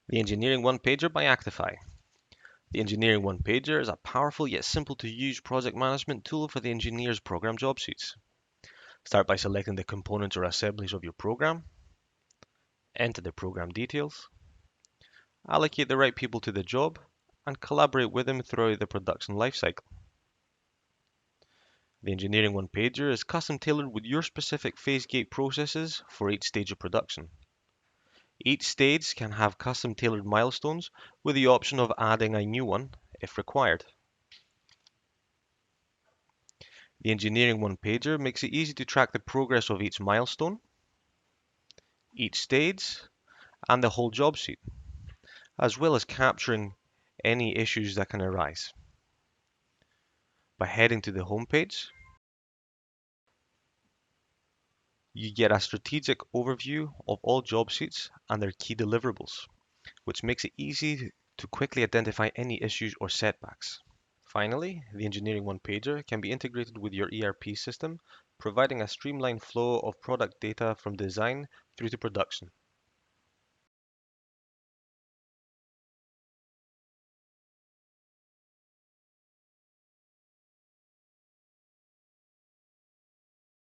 The Engineering One-Pager by Actify. The Engineering One-Pager is a powerful yet simple to use project management tool for the engineer's program job sheets. Start by selecting the components or assemblies of your program, enter the program details, allocate the right people to the job, and collaborate with them throughout the production lifecycle. The Engineering One-Pager is custom tailored with your specific phase gate processes for each stage of production. Each stage can have custom tailored milestones with the option of adding a new one if required. The Engineering One-Pager makes it easy to track the progress of each milestone, each stage, and the whole job sheet, as well as capturing any issues that can arise. By heading to the home page, you get a strategic overview of all job sheets and their key deliverables, which makes it easy to quickly identify any issues or setbacks. Finally, the Engineering One-Pager can be integrated with your ERP system, providing a streamlined flow of product data from design through to production.